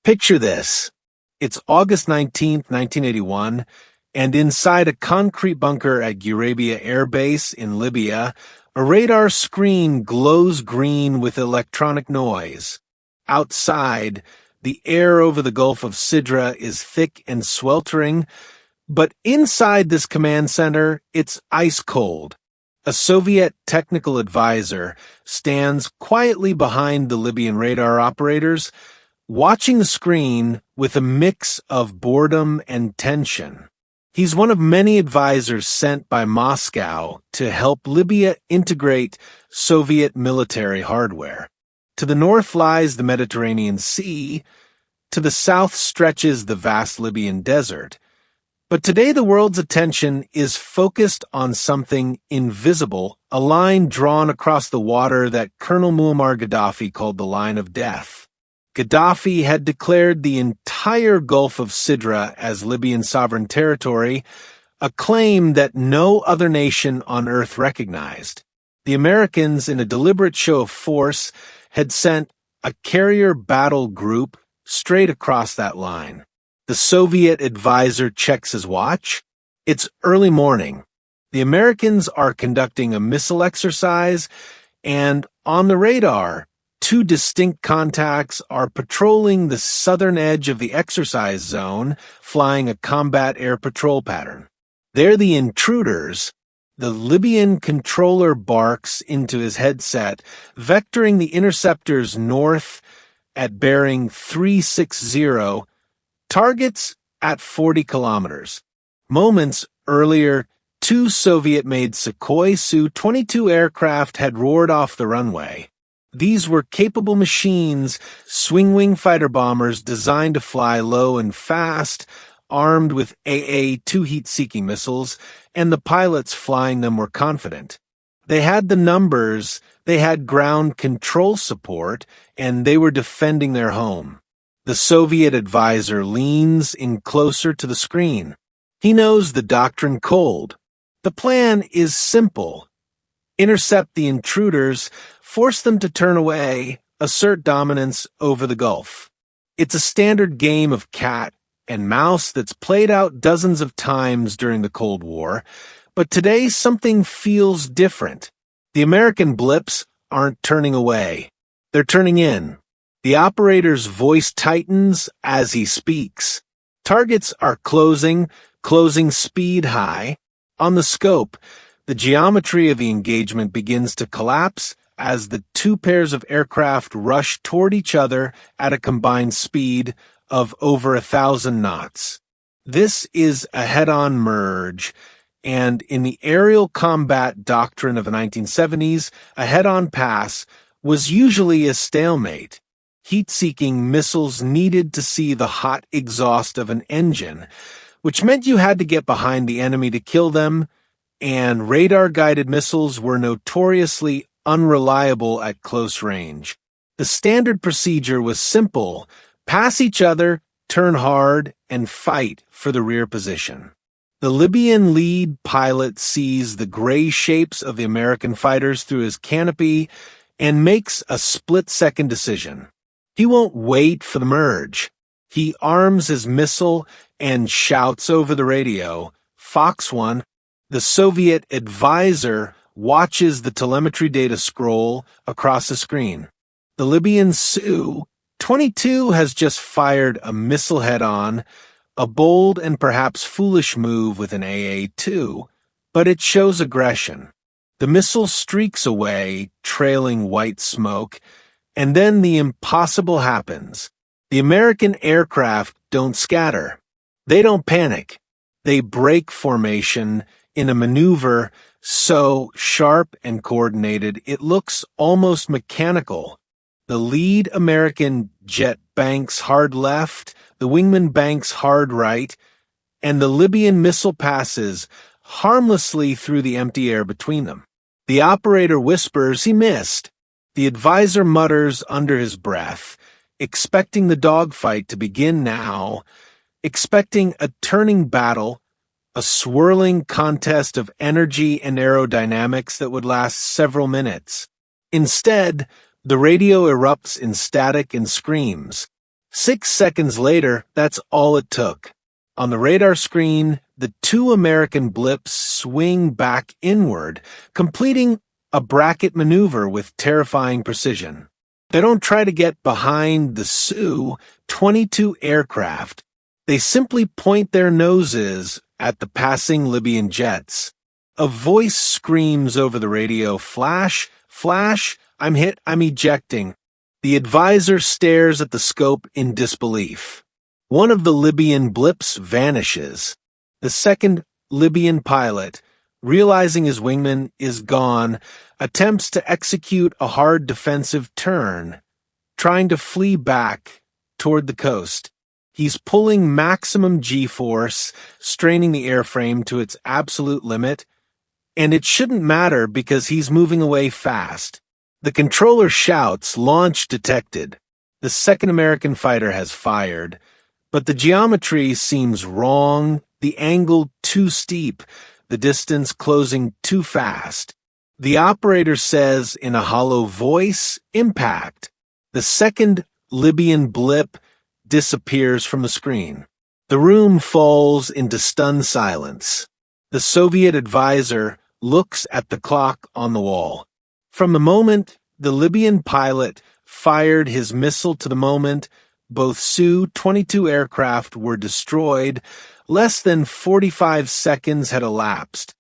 Picture this. It's August 19th, 1981, and inside a concrete bunker at Gurabia Air Base in Libya, a radar screen glows green with electronic noise. Outside, the air over the Gulf of Sidra is thick and sweltering, but inside this command center, it's ice cold. A Soviet technical advisor stands quietly behind the Libyan radar operators, watching the screen with a mix of boredom and tension. He's one of many advisors sent by Moscow to help Libya integrate Soviet military hardware. To the north lies the Mediterranean Sea. To the south stretches the vast Libyan desert. But today the world's attention is focused on something invisible, a line drawn across the water that Colonel Muammar Gaddafi called the line of death. Gaddafi had declared the entire Gulf of Sidra as Libyan sovereign territory, a claim that no other nation on earth recognized. The Americans, in a deliberate show of force, had sent a carrier battle group straight across that line. The Soviet advisor checks his watch. It's early morning. The Americans are conducting a missile exercise, and on the radar, two distinct contacts are patrolling the southern edge of the exercise zone, flying a combat air patrol pattern. They're the intruders. The Libyan controller barks into his headset, vectoring the interceptors north at bearing 360, targets at 40 kilometers. Moments earlier, two Soviet-made Sukhoi Su-22 aircraft had roared off the runway. These were capable machines, swing-wing fighter bombers designed to fly low and fast, armed with AA-2 heat-seeking missiles, and the pilots flying them were confident. They had the numbers, they had ground control support, and they were defending their home. The Soviet advisor leans in closer to the screen. He knows the doctrine cold. The plan is simple. Intercept the intruders, force them to turn away, assert dominance over the Gulf. It's a standard game of cat and mouse that's played out dozens of times during the Cold War, but today something feels different. The American blips aren't turning away. They're turning in. The operator's voice tightens as he speaks. Targets are closing speed high. On the scope, the geometry of the engagement begins to collapse as the two pairs of aircraft rush toward each other at a combined speed of over 1,000 knots. This is a head-on merge, and in the aerial combat doctrine of the 1970s, a head-on pass was usually a stalemate. Heat-seeking missiles needed to see the hot exhaust of an engine, which meant you had to get behind the enemy to kill them, and radar-guided missiles were notoriously unreliable at close range. The standard procedure was simple: pass each other, turn hard, and fight for the rear position. The Libyan lead pilot sees the gray shapes of the American fighters through his canopy and makes a split-second decision. He won't wait for the merge. He arms his missile and shouts over the radio, "Fox 1, the Soviet advisor watches the telemetry data scroll across the screen. The Libyan Su-22 has just fired a missile head-on, a bold and perhaps foolish move with an AA-2, but it shows aggression. The missile streaks away, trailing white smoke, and then the impossible happens. The American aircraft don't scatter. They don't panic. They break formation in a maneuver so sharp and coordinated it looks almost mechanical. The lead American jet banks hard left, the wingman banks hard right, and the Libyan missile passes harmlessly through the empty air between them. The operator whispers he missed. The advisor mutters under his breath, expecting the dogfight to begin now, expecting a turning battle, a swirling contest of energy and aerodynamics that would last several minutes. Instead, the radio erupts in static and screams. 6 seconds later, that's all it took. On the radar screen, the two American blips swing back inward, completing a bracket maneuver with terrifying precision. They don't try to get behind the Su-22 aircraft. They simply point their noses at the passing Libyan jets. A voice screams over the radio, "Flash, flash, I'm hit, I'm ejecting." The advisor stares at the scope in disbelief. One of the Libyan blips vanishes. The second Libyan pilot, realizing his wingman is gone, attempts to execute a hard defensive turn, trying to flee back toward the coast. He's pulling maximum G-force, straining the airframe to its absolute limit, and it shouldn't matter because he's moving away fast. The controller shouts, "Launch detected." The second American fighter has fired, but the geometry seems wrong, the angle too steep, the distance closing too fast. The operator says in a hollow voice, "Impact." The second Libyan blip disappears from the screen. The room falls into stunned silence. The Soviet advisor looks at the clock on the wall. From the moment the Libyan pilot fired his missile to the moment both Su-22 aircraft were destroyed, less than 45 seconds had elapsed.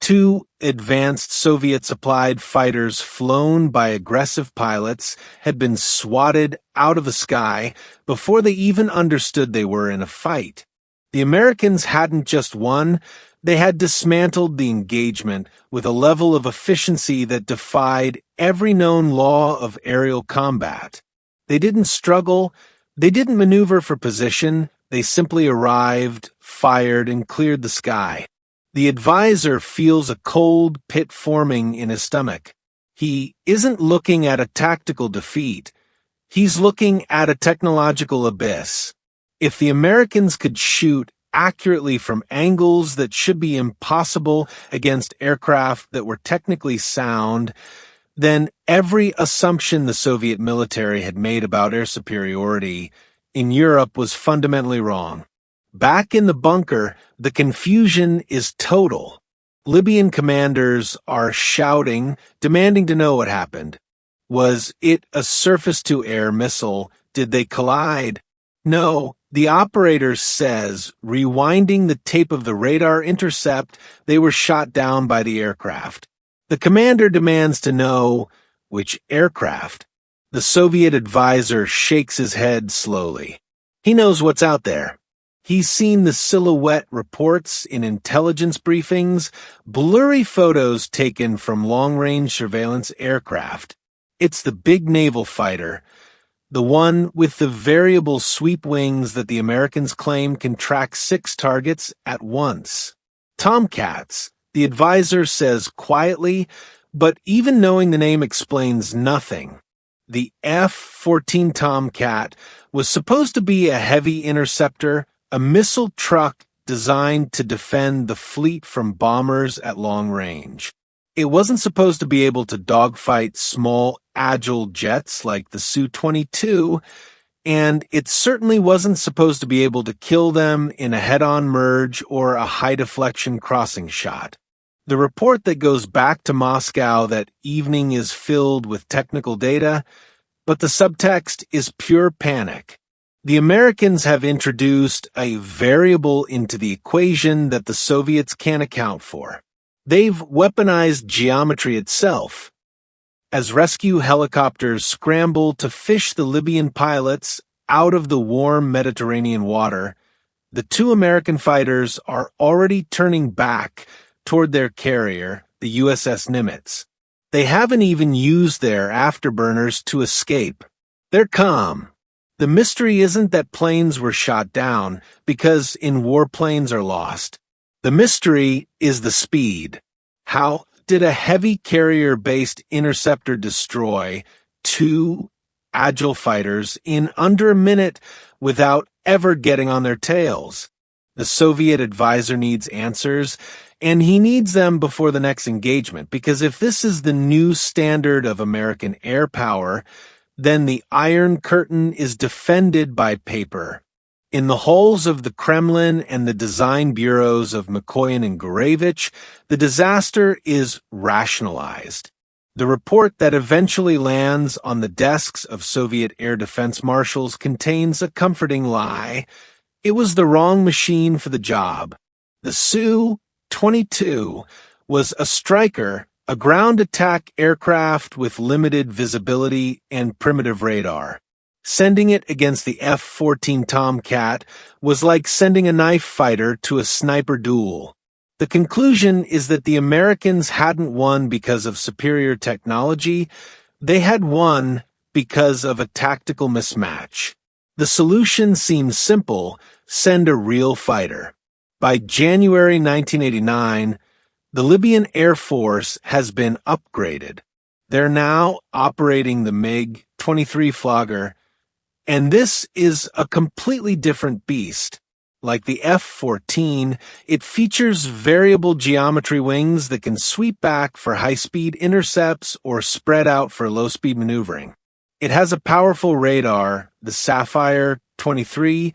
Two advanced Soviet-supplied fighters flown by aggressive pilots had been swatted out of the sky before they even understood they were in a fight. The Americans hadn't just won, they had dismantled the engagement with a level of efficiency that defied every known law of aerial combat. They didn't struggle, they didn't maneuver for position, they simply arrived, fired, and cleared the sky. The advisor feels a cold pit forming in his stomach. He isn't looking at a tactical defeat. He's looking at a technological abyss. If the Americans could shoot accurately from angles that should be impossible against aircraft that were technically sound, then every assumption the Soviet military had made about air superiority in Europe was fundamentally wrong. Back in the bunker, the confusion is total. Libyan commanders are shouting, demanding to know what happened. Was it a surface-to-air missile? Did they collide? No, the operator says, rewinding the tape of the radar intercept, they were shot down by the aircraft. The commander demands to know which aircraft. The Soviet advisor shakes his head slowly. He knows what's out there. He's seen the silhouette reports in intelligence briefings, blurry photos taken from long-range surveillance aircraft. It's the big naval fighter, the one with the variable sweep wings that the Americans claim can track 6 targets at once. Tomcats, the advisor says quietly, but even knowing the name explains nothing. The F-14 Tomcat was supposed to be a heavy interceptor, a missile truck designed to defend the fleet from bombers at long range. It wasn't supposed to be able to dogfight small, agile jets like the Su-22, and it certainly wasn't supposed to be able to kill them in a head-on merge or a high-deflection crossing shot. The report that goes back to Moscow that evening is filled with technical data, but the subtext is pure panic. The Americans have introduced a variable into the equation that the Soviets can't account for. They've weaponized geometry itself. As rescue helicopters scramble to fish the Libyan pilots out of the warm Mediterranean water, the two American fighters are already turning back toward their carrier, the USS Nimitz. They haven't even used their afterburners to escape. They're calm. The mystery isn't that planes were shot down, because in war planes are lost. The mystery is the speed. How did a heavy carrier-based interceptor destroy 2 agile fighters in under a minute without ever getting on their tails? The Soviet advisor needs answers, and he needs them before the next engagement, because if this is the new standard of American air power, Then the Iron Curtain is defended by paper. In the halls of the Kremlin and the design bureaus of Mikoyan and Gurevich, the disaster is rationalized. The report that eventually lands on the desks of Soviet air defense marshals contains a comforting lie. It was the wrong machine for the job. The Su-22 was a Striker, a ground attack aircraft with limited visibility and primitive radar. Sending it against the F-14 Tomcat was like sending a knife fighter to a sniper duel. The conclusion is that the Americans hadn't won because of superior technology, they had won because of a tactical mismatch. The solution seems simple: send a real fighter. By January 1989, the Libyan Air Force has been upgraded. They're now operating the MiG-23 Flogger, and this is a completely different beast. Like the F-14, it features variable geometry wings that can sweep back for high-speed intercepts or spread out for low-speed maneuvering. It has a powerful radar, the Sapphire 23,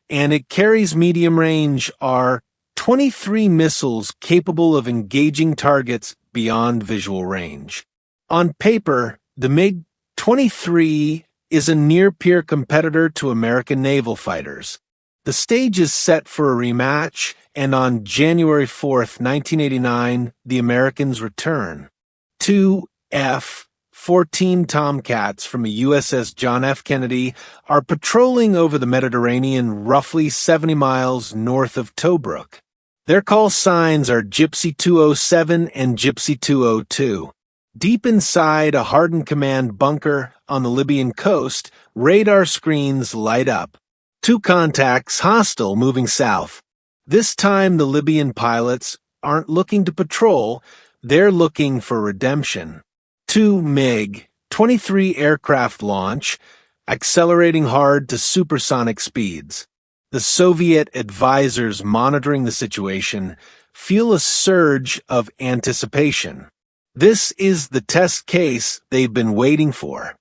and it carries medium-range R-23 missiles capable of engaging targets beyond visual range. On paper, the MiG-23 is a near-peer competitor to American naval fighters. The stage is set for a rematch, and on January 4, 1989, the Americans return. Two F-14 Tomcats from a USS John F. Kennedy are patrolling over the Mediterranean roughly 70 miles north of Tobruk. Their call signs are Gypsy 207 and Gypsy 202. Deep inside a hardened command bunker on the Libyan coast, radar screens light up. Two contacts, hostile, moving south. This time the Libyan pilots aren't looking to patrol, they're looking for redemption. Two MiG-23 aircraft launch, accelerating hard to supersonic speeds. The Soviet advisors monitoring the situation feel a surge of anticipation. This is the test case they've been waiting for.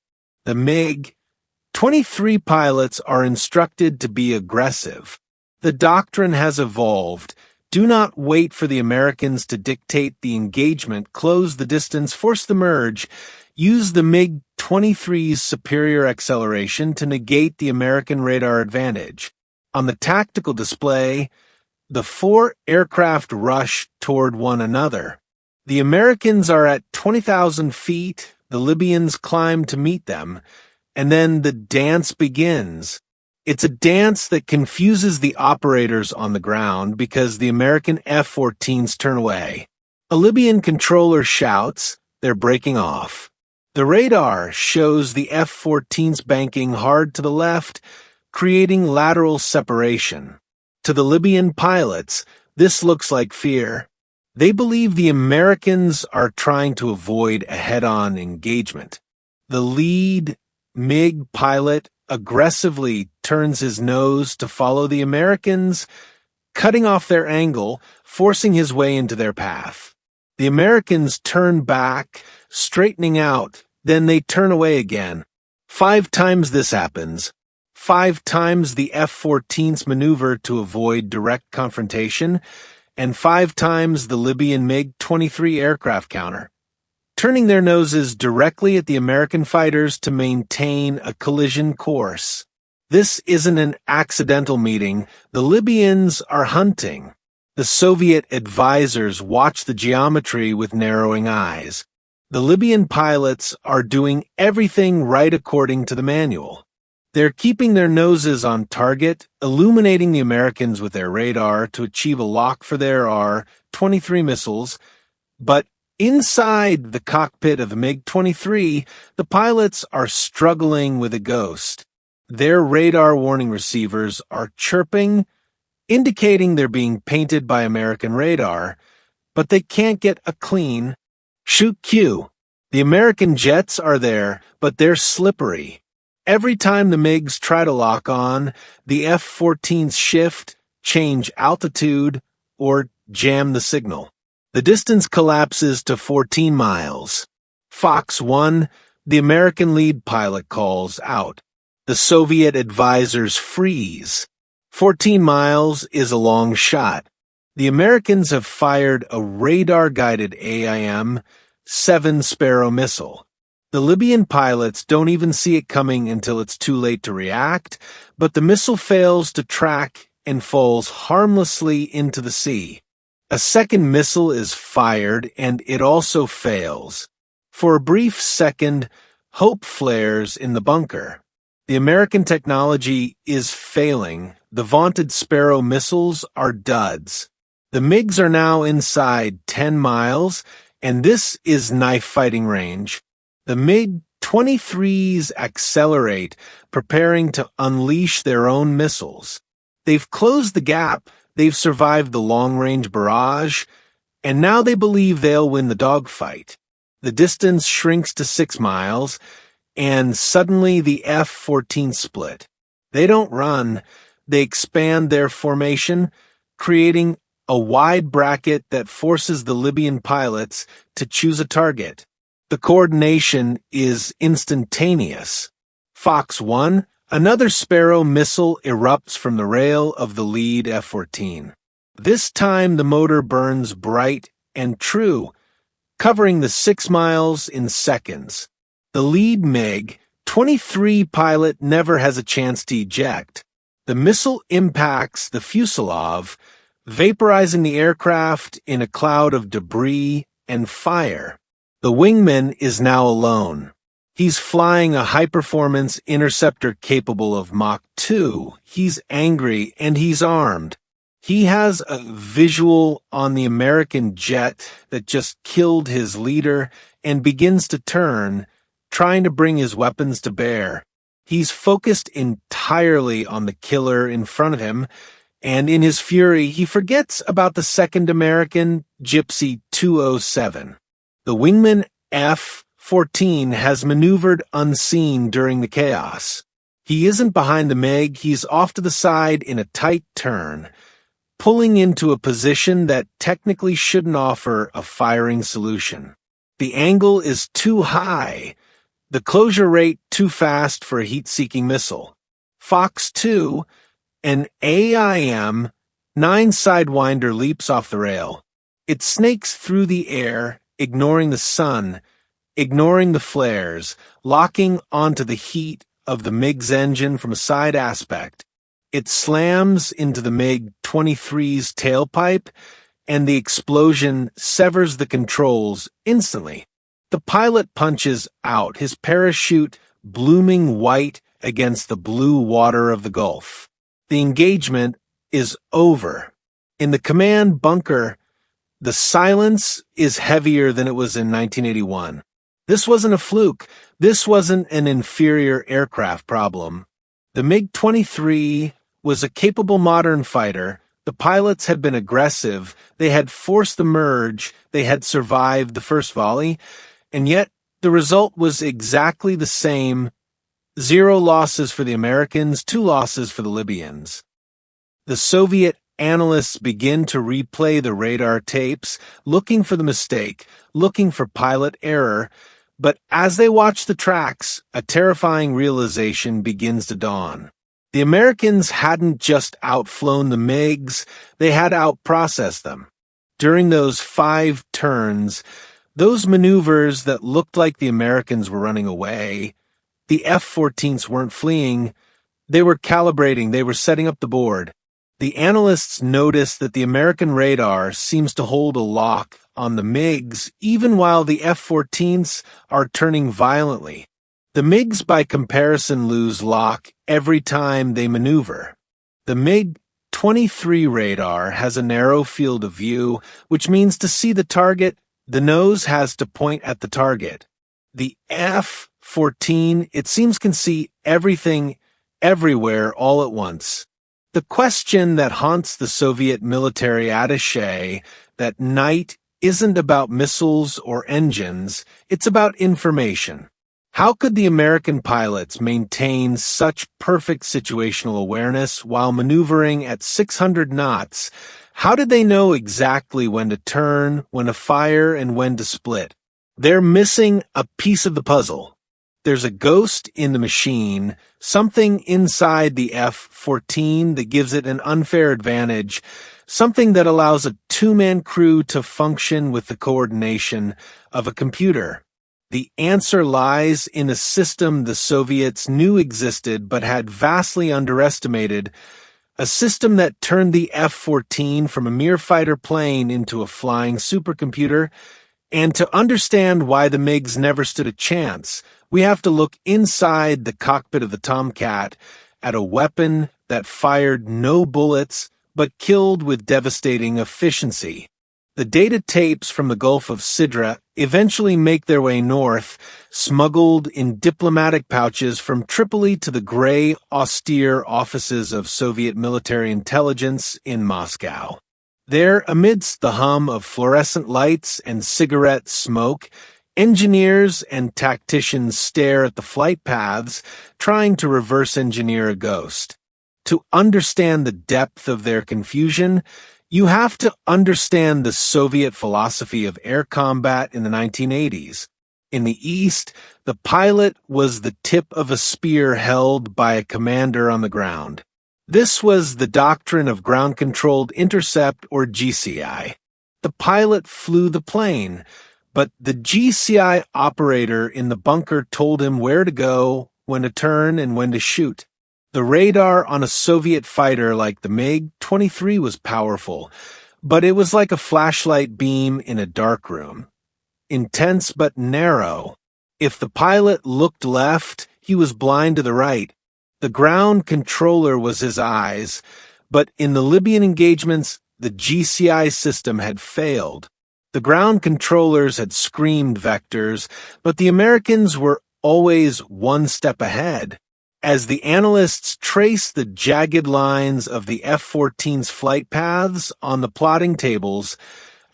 The MiG-23 pilots are instructed to be aggressive. The doctrine has evolved. Do not wait for the Americans to dictate the engagement, close the distance, force the merge. Use the MiG-23's superior acceleration to negate the American radar advantage. On the tactical display, the four aircraft rush toward one another. The Americans are at 20,000 feet, the Libyans climb to meet them, and then the dance begins. It's a dance that confuses the operators on the ground because the American F-14s turn away. A Libyan controller shouts, they're breaking off. The radar shows the F-14s banking hard to the left, creating lateral separation. To the Libyan pilots, this looks like fear. They believe the Americans are trying to avoid a head-on engagement. The lead MiG pilot aggressively turns his nose to follow the Americans, cutting off their angle, forcing his way into their path. The Americans turn back, straightening out, then they turn away again. 5 times this happens. 5 times the F-14s maneuver to avoid direct confrontation, and 5 times the Libyan MiG-23 aircraft counter, turning their noses directly at the American fighters to maintain a collision course. This isn't an accidental meeting. The Libyans are hunting. The Soviet advisors watch the geometry with narrowing eyes. The Libyan pilots are doing everything right according to the manual. They're keeping their noses on target, illuminating the Americans with their radar to achieve a lock for their R-23 missiles, but inside the cockpit of the MiG-23, the pilots are struggling with a ghost. Their radar warning receivers are chirping, indicating they're being painted by American radar, but they can't get a clean shoot cue. The American jets are there, but they're slippery. Every time the MiGs try to lock on, the F-14s shift, change altitude, or jam the signal. The distance collapses to 14 miles. Fox 1, The American lead pilot calls out. The Soviet advisors freeze. 14 miles is a long shot. The Americans have fired a radar-guided AIM-7 Sparrow missile. The Libyan pilots don't even see it coming until it's too late to react, but the missile fails to track and falls harmlessly into the sea. A second missile is fired, and it also fails. For a brief second, hope flares in the bunker. The American technology is failing. The vaunted Sparrow missiles are duds. The MiGs are now inside 10 miles, and this is knife fighting range. The MiG-23s accelerate, preparing to unleash their own missiles. They've closed the gap, they've survived the long-range barrage, and now they believe they'll win the dogfight. The distance shrinks to 6 miles, and suddenly the F-14 split. They don't run, they expand their formation, creating a wide bracket that forces the Libyan pilots to choose a target. The coordination is instantaneous. Fox 1, another Sparrow missile erupts from the rail of the lead F-14. This time the motor burns bright and true, covering the 6 miles in seconds. The lead MiG-23 pilot never has a chance to eject. The missile impacts the fuselage, vaporizing the aircraft in a cloud of debris and fire. The wingman is now alone. He's flying a high-performance interceptor capable of Mach 2. He's angry and he's armed. He has a visual on the American jet that just killed his leader and begins to turn, trying to bring his weapons to bear. He's focused entirely on the killer in front of him, and in his fury, he forgets about the second American, Gypsy 207. The wingman F-14 has maneuvered unseen during the chaos. He isn't behind the MiG, he's off to the side in a tight turn, pulling into a position that technically shouldn't offer a firing solution. The angle is too high, the closure rate too fast for a heat-seeking missile. Fox 2, an AIM-9 Sidewinder leaps off the rail. It snakes through the air, ignoring the sun, ignoring the flares, locking onto the heat of the MiG's engine from a side aspect. It slams into the MiG-23's tailpipe, and the explosion severs the controls instantly. The pilot punches out, his parachute blooming white against the blue water of the Gulf. The engagement is over. In the command bunker, the silence is heavier than it was in 1981. This wasn't a fluke. This wasn't an inferior aircraft problem. The MiG-23 was a capable modern fighter. The pilots had been aggressive. They had forced the merge. They had survived the first volley. And yet, the result was exactly the same. 0 losses for the Americans, 2 losses for the Libyans. The Soviet analysts begin to replay the radar tapes, looking for the mistake, looking for pilot error, but as they watch the tracks, a terrifying realization begins to dawn. The Americans hadn't just outflown the MiGs, they had outprocessed them. During those 5 turns, those maneuvers that looked like the Americans were running away, the F-14s weren't fleeing, they were calibrating, they were setting up the board. The analysts noticed that the American radar seems to hold a lock on the MiGs even while the F-14s are turning violently. The MiGs by comparison lose lock every time they maneuver. The MiG-23 radar has a narrow field of view, which means to see the target, the nose has to point at the target. The F-14, it seems, can see everything, everywhere, all at once. The question that haunts the Soviet military attaché that night isn't about missiles or engines, it's about information. How could the American pilots maintain such perfect situational awareness while maneuvering at 600 knots? How did they know exactly when to turn, when to fire, and when to split? They're missing a piece of the puzzle. There's a ghost in the machine, something inside the F-14 that gives it an unfair advantage, something that allows a two-man crew to function with the coordination of a computer. The answer lies in a system the Soviets knew existed but had vastly underestimated, a system that turned the F-14 from a mere fighter plane into a flying supercomputer. And to understand why the MiGs never stood a chance, we have to look inside the cockpit of the Tomcat at a weapon that fired no bullets but killed with devastating efficiency. The data tapes from the Gulf of Sidra eventually make their way north, smuggled in diplomatic pouches from Tripoli to the gray, austere offices of Soviet military intelligence in Moscow. There, amidst the hum of fluorescent lights and cigarette smoke, engineers and tacticians stare at the flight paths, trying to reverse engineer a ghost. To understand the depth of their confusion, you have to understand the Soviet philosophy of air combat in the 1980s. In the East, the pilot was the tip of a spear held by a commander on the ground. This was the doctrine of ground-controlled intercept, or GCI. The pilot flew the plane, but the GCI operator in the bunker told him where to go, when to turn, and when to shoot. The radar on a Soviet fighter like the MiG-23 was powerful, but it was like a flashlight beam in a dark room. Intense but narrow. If the pilot looked left, he was blind to the right. The ground controller was his eyes, but in the Libyan engagements, the GCI system had failed. The ground controllers had screamed vectors, but the Americans were always one step ahead. As the analysts trace the jagged lines of the F-14's flight paths on the plotting tables,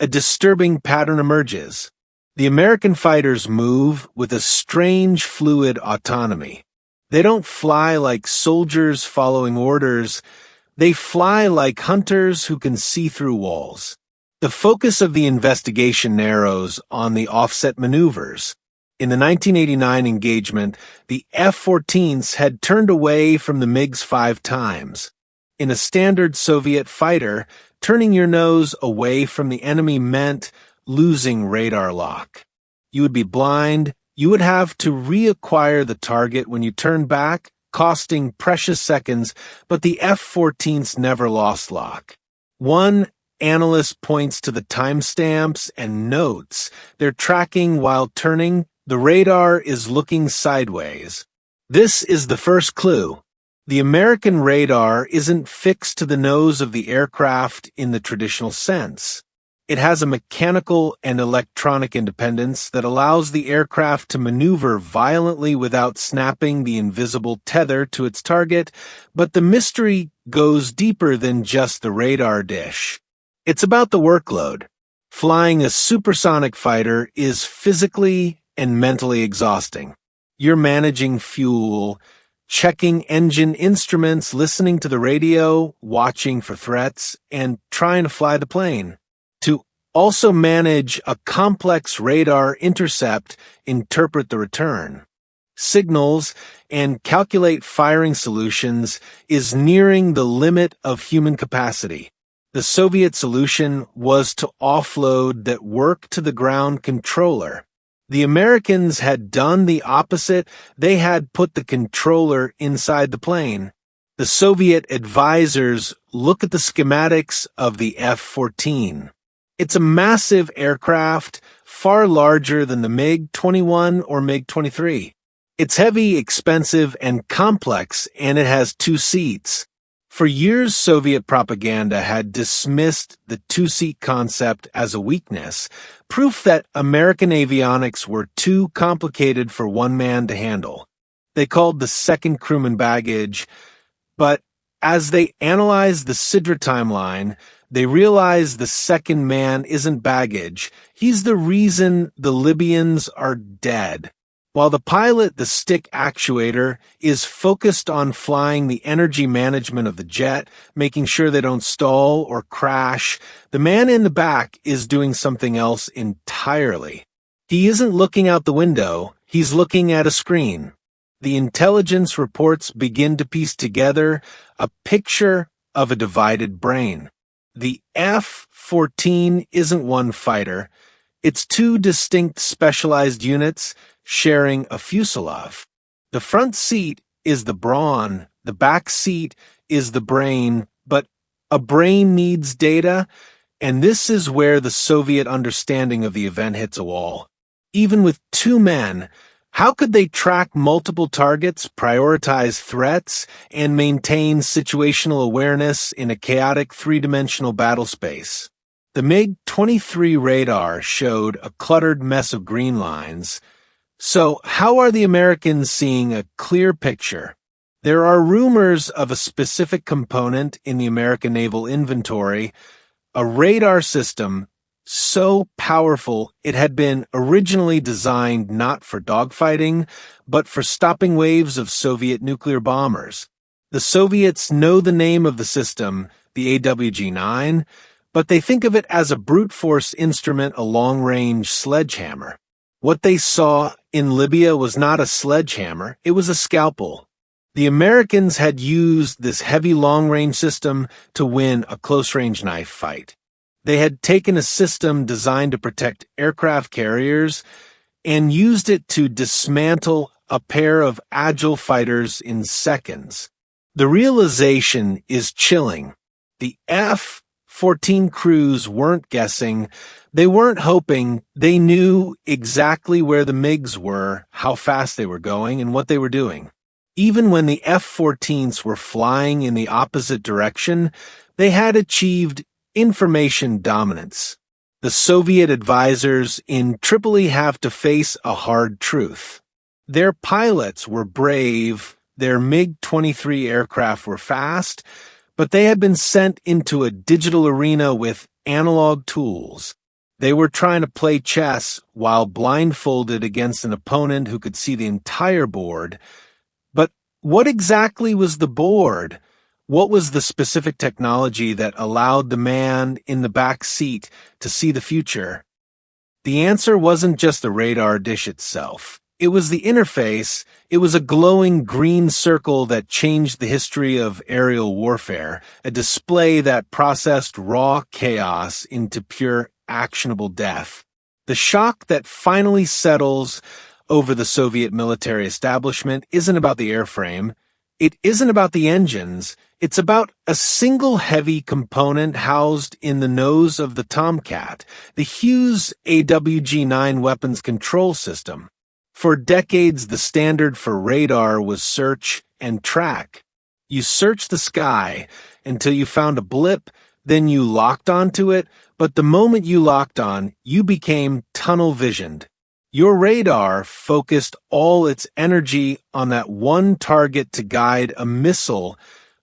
a disturbing pattern emerges. The American fighters move with a strange fluid autonomy. They don't fly like soldiers following orders. They fly like hunters who can see through walls. The focus of the investigation narrows on the offset maneuvers. In the 1989 engagement, the F-14s had turned away from the MiGs 5 times. In a standard Soviet fighter, turning your nose away from the enemy meant losing radar lock. You would be blind. You would have to reacquire the target when you turned back, costing precious seconds, but the F-14s never lost lock. One analyst points to the timestamps and notes. They're tracking while turning. The radar is looking sideways. This is the first clue. The American radar isn't fixed to the nose of the aircraft in the traditional sense. It has a mechanical and electronic independence that allows the aircraft to maneuver violently without snapping the invisible tether to its target, but the mystery goes deeper than just the radar dish. It's about the workload. Flying a supersonic fighter is physically and mentally exhausting. You're managing fuel, checking engine instruments, listening to the radio, watching for threats, and trying to fly the plane. To also manage a complex radar intercept, interpret the return, signals, and calculate firing solutions is nearing the limit of human capacity. The Soviet solution was to offload that work to the ground controller. The Americans had done the opposite. They had put the controller inside the plane. The Soviet advisors look at the schematics of the F-14. It's a massive aircraft, far larger than the MiG-21 or MiG-23. It's heavy, expensive, and complex, and it has 2 seats. For years, Soviet propaganda had dismissed the 2-seat concept as a weakness, proof that American avionics were too complicated for one man to handle. They called the second crewman baggage, but as they analyzed the Sidra timeline, they realized the second man isn't baggage. He's the reason the Libyans are dead. While the pilot, the stick actuator, is focused on flying the energy management of the jet, making sure they don't stall or crash, the man in the back is doing something else entirely. He isn't looking out the window, He's looking at a screen. The intelligence reports begin to piece together a picture of a divided brain. The F-14 isn't one fighter. It's two distinct specialized units sharing a fuselage. The front seat is the brawn, the back seat is the brain, but a brain needs data, and this is where the Soviet understanding of the event hits a wall. Even with two men, how could they track multiple targets, prioritize threats, and maintain situational awareness in a chaotic three-dimensional battle space? The MiG-23 radar showed a cluttered mess of green lines. So, how are the Americans seeing a clear picture? There are rumors of a specific component in the American naval inventory, a radar system so powerful it had been originally designed not for dogfighting, but for stopping waves of Soviet nuclear bombers. The Soviets know the name of the system, the AWG-9, but they think of it as a brute force instrument, a long-range sledgehammer. What they saw in Libya was not a sledgehammer, it was a scalpel. The Americans had used this heavy long-range system to win a close-range knife fight. They had taken a system designed to protect aircraft carriers and used it to dismantle a pair of agile fighters in seconds. The realization is chilling. The F-14 crews weren't guessing, they weren't hoping, they knew exactly where the MiGs were, how fast they were going, and what they were doing. Even when the F-14s were flying in the opposite direction, they had achieved information dominance. The Soviet advisors in Tripoli have to face a hard truth. Their pilots were brave, their MiG-23 aircraft were fast, but they had been sent into a digital arena with analog tools. They were trying to play chess while blindfolded against an opponent who could see the entire board. But what exactly was the board? What was the specific technology that allowed the man in the back seat to see the future? The answer wasn't just the radar dish itself. It was the interface. It was a glowing green circle that changed the history of aerial warfare, a display that processed raw chaos into pure actionable death. The shock that finally settles over the Soviet military establishment isn't about the airframe. It isn't about the engines. It's about a single heavy component housed in the nose of the Tomcat, the Hughes AWG-9 weapons control system. For decades, the standard for radar was search and track. You searched the sky until you found a blip, then you locked onto it, but the moment you locked on, you became tunnel-visioned. Your radar focused all its energy on that one target to guide a missile,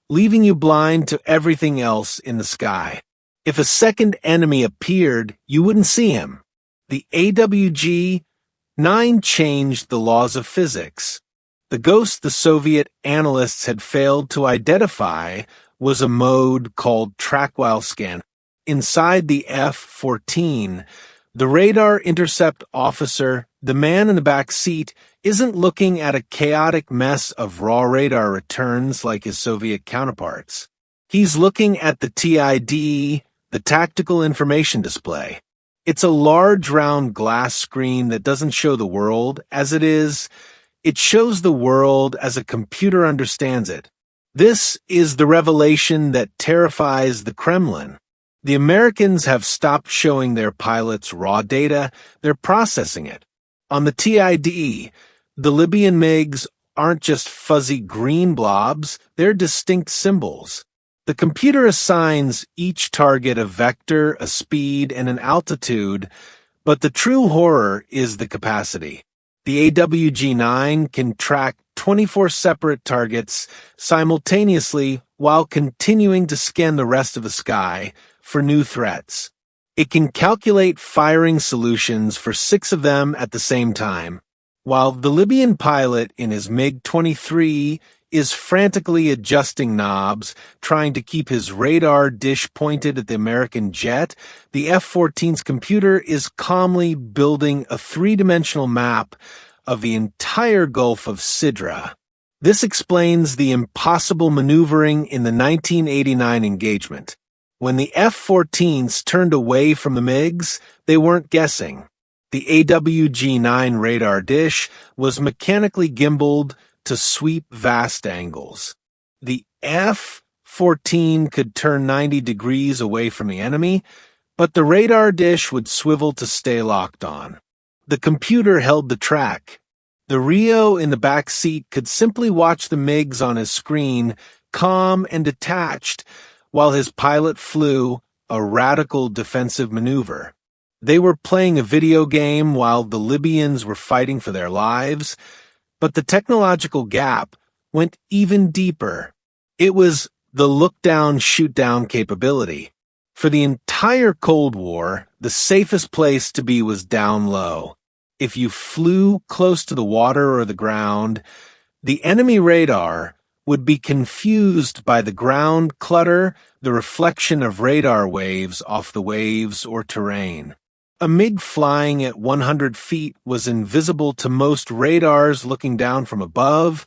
leaving you blind to everything else in the sky. If a second enemy appeared, you wouldn't see him. The AWG-9 changed the laws of physics. The ghost the Soviet analysts had failed to identify was a mode called track-while scan. Inside the F-14, the radar intercept officer, the man in the back seat, isn't looking at a chaotic mess of raw radar returns like his Soviet counterparts. He's looking at the TID, the tactical information display. It's a large round glass screen that doesn't show the world as it is. It shows the world as a computer understands it. This is the revelation that terrifies the Kremlin. The Americans have stopped showing their pilots raw data, they're processing it. On the TID, the Libyan MiGs aren't just fuzzy green blobs, they're distinct symbols. The computer assigns each target a vector, a speed, and an altitude, but the true horror is the capacity. The AWG-9 can track 24 separate targets simultaneously while continuing to scan the rest of the sky for new threats. It can calculate firing solutions for 6 of them at the same time, while the Libyan pilot in his MiG-23 is frantically adjusting knobs, trying to keep his radar dish pointed at the American jet. The F-14's computer is calmly building a three-dimensional map of the entire Gulf of Sidra. This explains the impossible maneuvering in the 1989 engagement. When the F-14s turned away from the MiGs, they weren't guessing. The AWG-9 radar dish was mechanically gimbaled to sweep vast angles. The F-14 could turn 90 degrees away from the enemy, but the radar dish would swivel to stay locked on. The computer held the track. The Rio in the back seat could simply watch the MiGs on his screen, calm and detached, while his pilot flew a radical defensive maneuver. They were playing a video game while the Libyans were fighting for their lives, but the technological gap went even deeper. It was the look-down, shoot-down capability. For the entire Cold War, the safest place to be was down low. If you flew close to the water or the ground, the enemy radar would be confused by the ground clutter, the reflection of radar waves off the waves or terrain. A MiG flying at 100 feet was invisible to most radars looking down from above,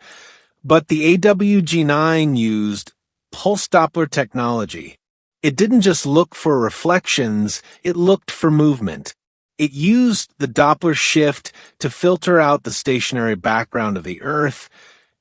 but the AWG-9 used pulse Doppler technology. It didn't just look for reflections, it looked for movement. It used the Doppler shift to filter out the stationary background of the Earth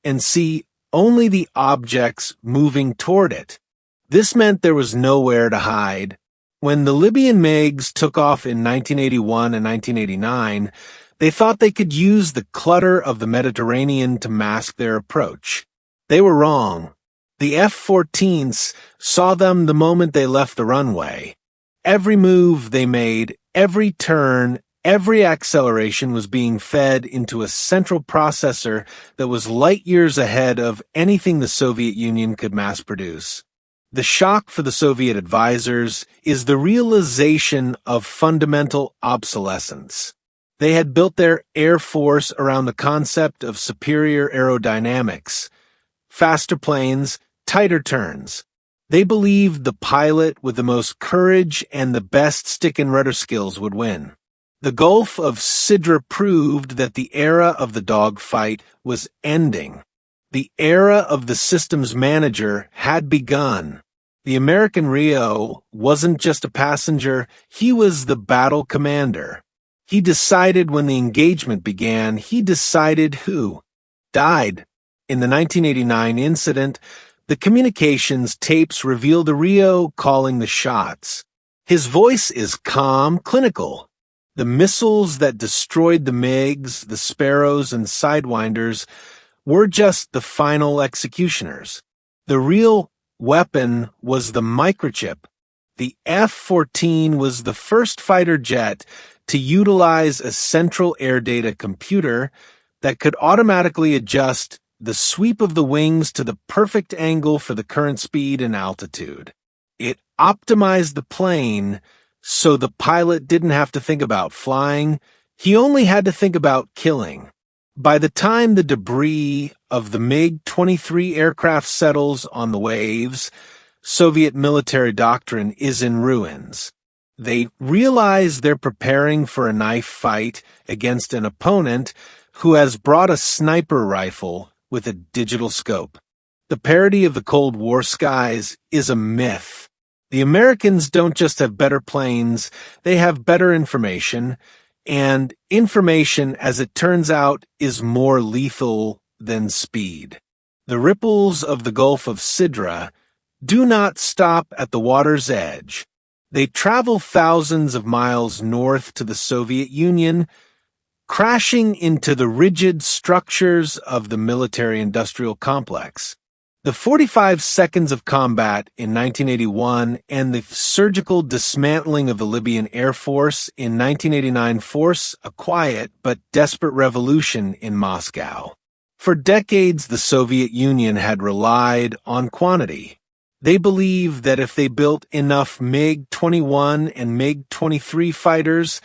and see only the objects moving toward it. This meant there was nowhere to hide. When the Libyan MiGs took off in 1981 and 1989, they thought they could use the clutter of the Mediterranean to mask their approach. They were wrong. The F-14s saw them the moment they left the runway. Every move they made, every turn, every acceleration was being fed into a central processor that was light years ahead of anything the Soviet Union could mass produce. The shock for the Soviet advisors is the realization of fundamental obsolescence. They had built their air force around the concept of superior aerodynamics, faster planes, tighter turns. They believed the pilot with the most courage and the best stick and rudder skills would win. The Gulf of Sidra proved that the era of the dogfight was ending. The era of the systems manager had begun. The American Rio wasn't just a passenger, he was the battle commander. He decided when the engagement began, he decided who died. In the 1989 incident, the communications tapes reveal the Rio calling the shots. His voice is calm, clinical. The missiles that destroyed the MiGs, the Sparrows, and Sidewinders were just the final executioners. The real weapon was the microchip. The F-14 was the first fighter jet to utilize a central air data computer that could automatically adjust the sweep of the wings to the perfect angle for the current speed and altitude. It optimized the plane so the pilot didn't have to think about flying, he only had to think about killing. By the time the debris of the MiG-23 aircraft settles on the waves, Soviet military doctrine is in ruins. They realize they're preparing for a knife fight against an opponent who has brought a sniper rifle with a digital scope. The parody of the Cold War skies is a myth. The Americans don't just have better planes, they have better information, and information, as it turns out, is more lethal than speed. The ripples of the Gulf of Sidra do not stop at the water's edge. They travel thousands of miles north to the Soviet Union, crashing into the rigid structures of the military-industrial complex. The 45 seconds of combat in 1981 and the surgical dismantling of the Libyan Air Force in 1989 force a quiet but desperate revolution in Moscow. For decades, the Soviet Union had relied on quantity. They believed that if they built enough MiG-21 and MiG-23 fighters,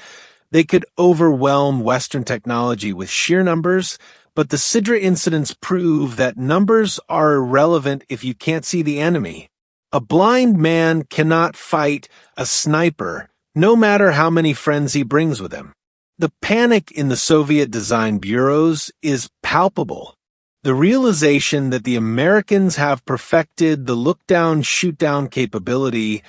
they could overwhelm Western technology with sheer numbers, but the Sidra incidents prove that numbers are irrelevant if you can't see the enemy. A blind man cannot fight a sniper, no matter how many friends he brings with him. The panic in the Soviet design bureaus is palpable. The realization that the Americans have perfected the look-down, shoot-down capability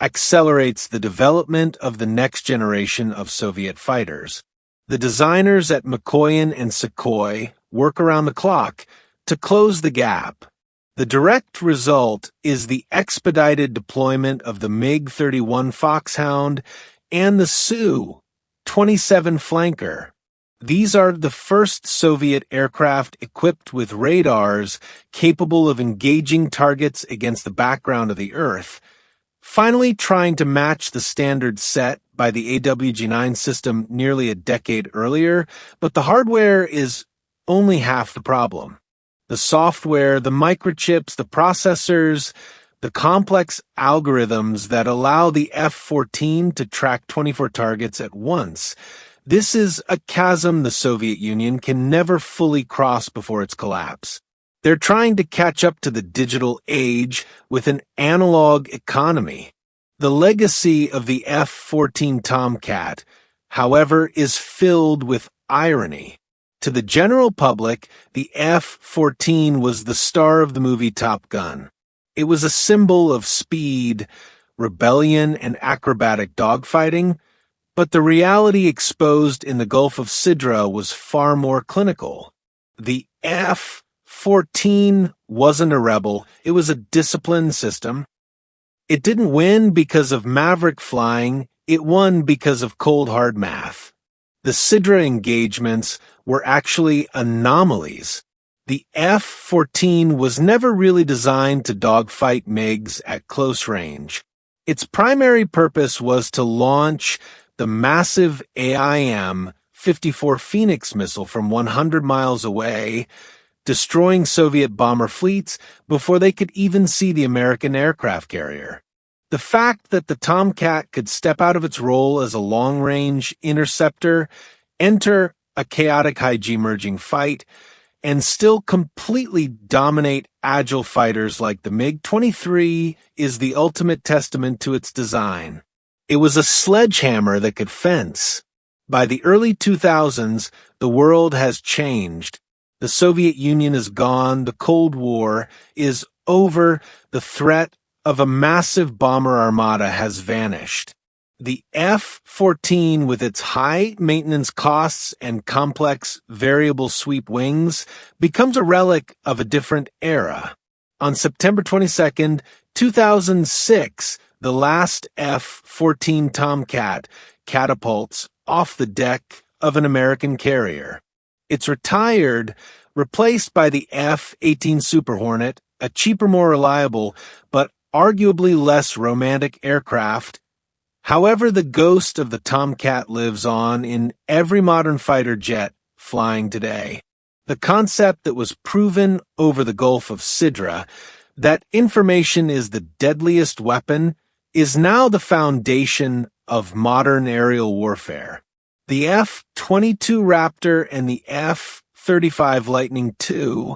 accelerates the development of the next generation of Soviet fighters. The designers at Mikoyan and Sukhoi work around the clock to close the gap. The direct result is the expedited deployment of the MiG-31 Foxhound and the Su-27 flanker. These are the first Soviet aircraft equipped with radars capable of engaging targets against the background of the Earth, finally trying to match the standard set by the AWG-9 system nearly a decade earlier, but the hardware is only half the problem. The software, the microchips, the processors, the complex algorithms that allow the F-14 to track 24 targets at once. This is a chasm the Soviet Union can never fully cross before its collapse. They're trying to catch up to the digital age with an analog economy. The legacy of the F-14 Tomcat, however, is filled with irony. To the general public, the F-14 was the star of the movie Top Gun. It was a symbol of speed, rebellion, and acrobatic dogfighting, but the reality exposed in the Gulf of Sidra was far more clinical. The F-14 wasn't a rebel, it was a disciplined system. It didn't win because of maverick flying, it won because of cold hard math. The Sidra engagements were actually anomalies. The F-14 was never really designed to dogfight MiGs at close range. Its primary purpose was to launch the massive AIM-54 Phoenix missile from 100 miles away, destroying Soviet bomber fleets before they could even see the American aircraft carrier. The fact that the Tomcat could step out of its role as a long-range interceptor, enter a chaotic high-G merging fight, and still completely dominate agile fighters like the MiG-23 is the ultimate testament to its design. It was a sledgehammer that could fence. By the early 2000s, the world has changed. The Soviet Union is gone, the Cold War is over, the threat of a massive bomber armada has vanished. The F-14, with its high maintenance costs and complex variable sweep wings, becomes a relic of a different era. On September 22, 2006, the last F-14 Tomcat catapults off the deck of an American carrier. It's retired, replaced by the F-18 Super Hornet, a cheaper, more reliable, but arguably less romantic aircraft. However, the ghost of the Tomcat lives on in every modern fighter jet flying today. The concept that was proven over the Gulf of Sidra, that information is the deadliest weapon, is now the foundation of modern aerial warfare. The F-22 Raptor and the F-35 Lightning II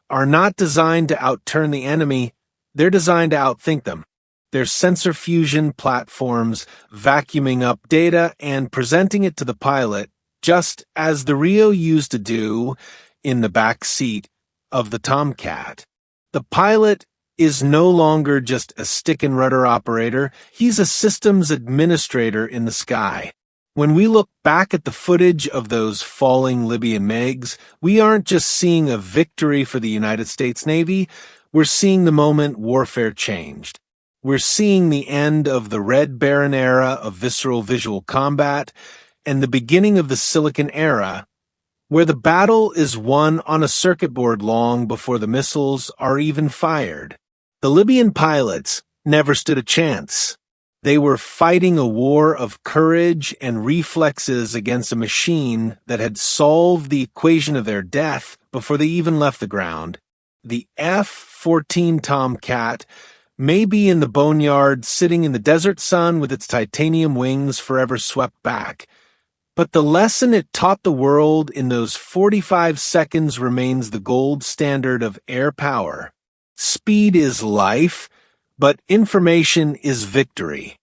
are not designed to outturn the enemy, they're designed to outthink them. They're sensor fusion platforms, vacuuming up data and presenting it to the pilot, just as the Rio used to do in the back seat of the Tomcat. The pilot is no longer just a stick and rudder operator, he's a systems administrator in the sky. When we look back at the footage of those falling Libyan MiGs, we aren't just seeing a victory for the United States Navy, we're seeing the moment warfare changed. We're seeing the end of the Red Baron era of visceral visual combat and the beginning of the Silicon era, where the battle is won on a circuit board long before the missiles are even fired. The Libyan pilots never stood a chance. They were fighting a war of courage and reflexes against a machine that had solved the equation of their death before they even left the ground. The F-14 Tomcat may be in the boneyard sitting in the desert sun with its titanium wings forever swept back, but the lesson it taught the world in those 45 seconds remains the gold standard of air power. Speed is life, but information is victory.